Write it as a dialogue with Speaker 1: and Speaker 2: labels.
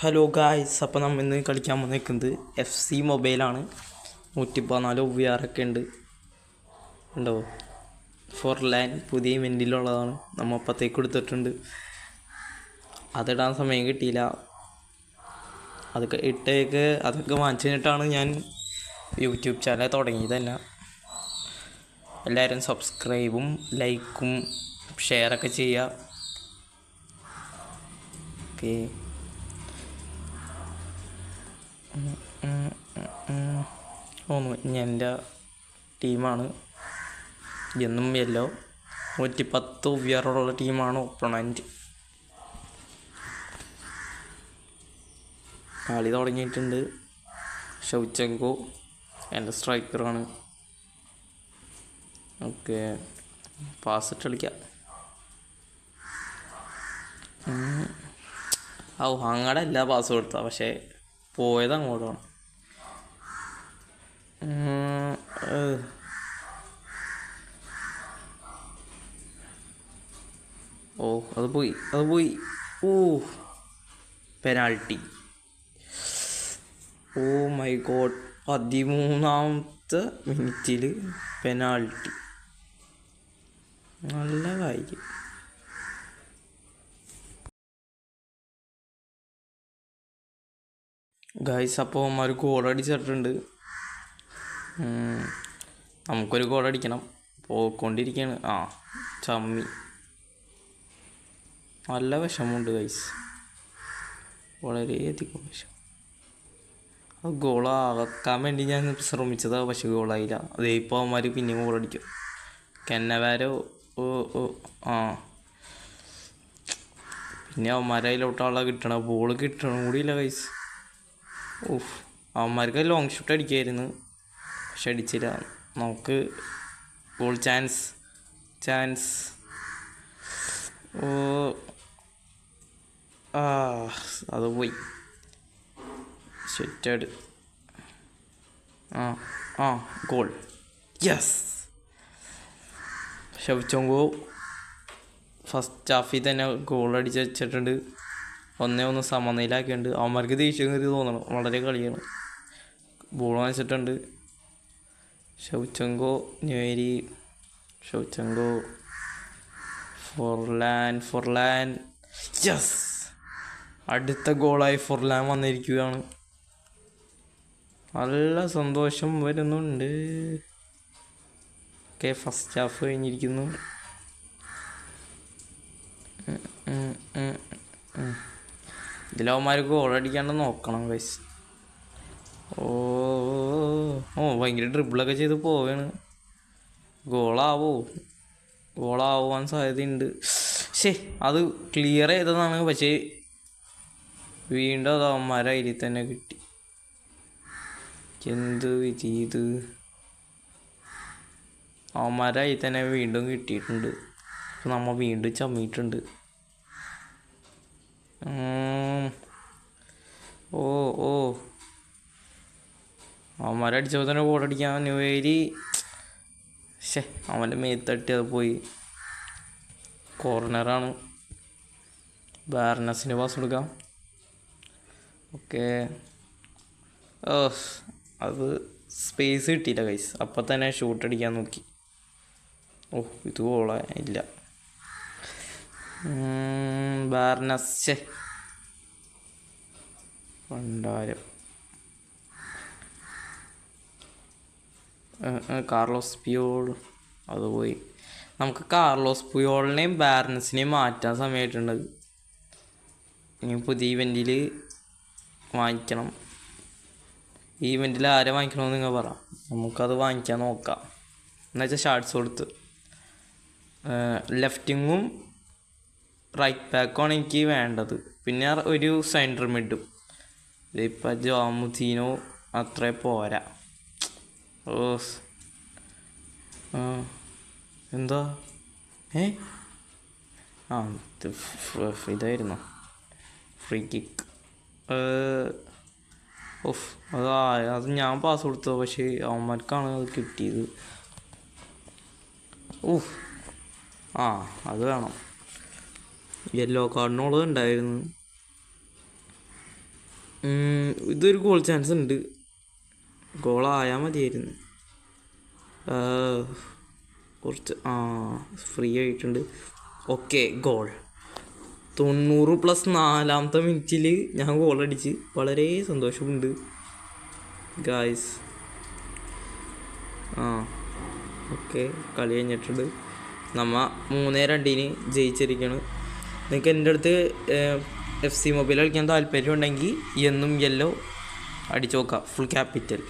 Speaker 1: Hello guys, അപ്പോൾ നമ്മൾ ഇന്ന് കളിക്കാൻ വന്നിരിക്കുന്നത് FC മൊബൈലാണ്. 114 VR ഉണ്ട്. ഉണ്ടോ? ഫോർലാൻ പുതിയ ഇവൻറ്റിലുള്ളതാണ്. നമ്മൾ അപ്പത്തേക്ക് കൊടുത്തിട്ടുണ്ട്. അതിടാൻ സമയം കിട്ടിയില്ല. അതൊക്കെ വാങ്ങിച്ചു കഴിഞ്ഞിട്ടാണ് ഞാൻ യൂട്യൂബ് ചാനൽ തുടങ്ങിയത് തന്നെ. എല്ലാവരും സബ്സ്ക്രൈബും ലൈക്കും ഷെയറൊക്കെ ചെയ്യുക. ഓക്കെ, എൻ്റെ ടീമാണ് എന്നും യെല്ലോ. 110 ഉയരമുള്ള ടീമാണ് ഒപ്പണൻറ്റ്. കളി തുടങ്ങിയിട്ടുണ്ട്. ഷൗച്ചെങ്കോ എൻ്റെ സ്ട്രൈക്കറാണ്. ഓക്കെ, പാസ് ഇട്ട് കളിക്കാം. അങ്ങടെ എല്ലാ പാസ് കൊടുത്ത, പക്ഷേ പോയത് അങ്ങോട്ടാണ്. അത് പോയി. പെനാൾട്ടി. മൈ ഗോഡ്, 13ാമത്തെ മിനിറ്റിൽ പെനാൾട്ടി. നല്ല കാര്യം. ഗൈസ്, അപ്പോൾ അവന്മാർ ഗോൾ അടിച്ചിട്ടുണ്ട്. നമുക്കൊരു ഗോൾ അടിക്കണം. പോയിക്കൊണ്ടിരിക്കുകയാണ്. ചമ്മി. നല്ല വിഷമമുണ്ട് ഗൈസ്, വളരെയധികം വിഷം. അത് ഗോളാക്കാൻ വേണ്ടി ഞാൻ ശ്രമിച്ചതാണ്, പക്ഷെ ഗോളായില്ല. അതേ ഇപ്പോൾ അവന്മാർ പിന്നെയും ഗോളടിക്കും. കെന്നവാരോ പിന്നെ അവന്മാരെ അതിലോട്ടുള്ള ബോൾ കിട്ടണം കൂടിയില്ല ഗൈസ്. അവന്മാർക്ക് ലോങ് ഷോട്ട് അടിക്കായിരുന്നു, പക്ഷെ അടിച്ചില്ല. നമുക്ക് ഗോൾ ചാൻസ്. അത് പോയി. സെറ്റഡ്. ഗോൾ. യെസ്. ഷൗച്ചോങ്കോ ഫസ്റ്റ് ഹാഫിൽ തന്നെ ഗോൾ അടിച്ച് വെച്ചിട്ടുണ്ട്. 1-1 സമനിലയാക്കിയിട്ടുണ്ട്. അവന്മാർക്ക് ദേഷ്യം കയറി തോന്നണം. വളരെ കളിയാണ്. ബോൾ വാങ്ങിച്ചിട്ടുണ്ട്. ഷൗച്ചെങ്കോ ഫോർലാൻ. യെസ്, അടുത്ത ഗോളായി ഫോർലാൻ വന്നിരിക്കുകയാണ്. നല്ല സന്തോഷം വരുന്നുണ്ട്. ഓക്കെ, ഫസ്റ്റ് ഹാഫ് കഴിഞ്ഞിരിക്കുന്നു. ഇതിലവന്മാർ ഗോൾ അടിക്കാണ്ട് നോക്കണം ഗൈസ്. ഭയങ്കര ഡ്രിബിളൊക്കെ ചെയ്ത് പോവാണ്. ഗോളാവാൻ സാധ്യതയുണ്ട്. അത് ക്ലിയർ ചെയ്തതാണ്, പക്ഷേ വീണ്ടും അത് അവന്മാരെ അതിൽ തന്നെ കിട്ടി. എന്ത് ചെയ്ത് അവന്മാരെ അതിൽ തന്നെ വീണ്ടും കിട്ടിയിട്ടുണ്ട്. നമ്മൾ വീണ്ടും ചമ്മിയിട്ടുണ്ട്. അവന്മാരടിച്ചപ്പോൾ തന്നെ ഗോളടിക്കാൻ ന്യൂവേരി. അവൻ്റെ മേത്തട്ടി അത് പോയി. കോർണറാണ്. ബാർനസിന് പാസ് കൊടുക്കാം. ഓക്കെ, അത് സ്പേസ് കിട്ടിയില്ല ഗൈസ്. അപ്പം തന്നെ ഷൂട്ട് അടിക്കാൻ നോക്കി. ഇത് ഗോളാ ഇല്ല. ബാർനസ് പണ്ടാരം. കാർലോസ് പിയോൾ അത് പോയി. നമുക്ക് കാർലോസ് പിയോളിനെയും ബാർനസിനെയും മാറ്റാൻ സമയമായിട്ടുണ്ട്. ഇനി പുതിയ ഇവൻറ്റിൽ വാങ്ങിക്കണം. ഈ ഇവൻറ്റിൽ ആരെ വാങ്ങിക്കണമെന്ന് നിങ്ങൾ പറ, നമുക്കത് വാങ്ങിക്കാൻ നോക്കാം. എന്നുവെച്ചാൽ ഷാർട്സ് കൊടുത്ത് ലെഫ്റ്റിങ്ങും റൈറ്റ് ബാക്കുമാണ് എനിക്ക് വേണ്ടത്. പിന്നെ ഒരു സെൻറ്റർ മിഡും. ഇതിപ്പോൾ ജോമുദീനോ അത്ര പോരാ. എന്താ ഇതായിരുന്നു ഫ്രീ കിക്ക്. അത് ഞാൻ പാസ് കൊടുത്തത്, പക്ഷേ അവന്മാർക്കാണ് അത് കിട്ടിയത്. അത് വേണം. യെല്ലോ കാർഡിനോട് ഉണ്ടായിരുന്നു. ഇതൊരു ഗോൾ ചാൻസ് ഉണ്ട്, ഗോളായാൽ മതിയായിരുന്നു. കുറച്ച് ഫ്രീ ആയിട്ടുണ്ട്. Okay, goal. 90+4 മിനിറ്റിൽ ഞാൻ ഗോളടിച്ച് വളരെ സന്തോഷമുണ്ട് ഗായ്സ്. ഓക്കെ, കളി കഴിഞ്ഞിട്ടുണ്ട്. നമ്മ 3-2 ജയിച്ചിരിക്കുകയാണ്. നിങ്ങൾക്ക് എൻ്റെ അടുത്ത് FC മൊബൈൽ കളിക്കാൻ താല്പര്യം ഉണ്ടെങ്കിൽ എന്നും യെല്ലോ അടിച്ചു നോക്കാം, ഫുൾ ക്യാപിറ്റൽ.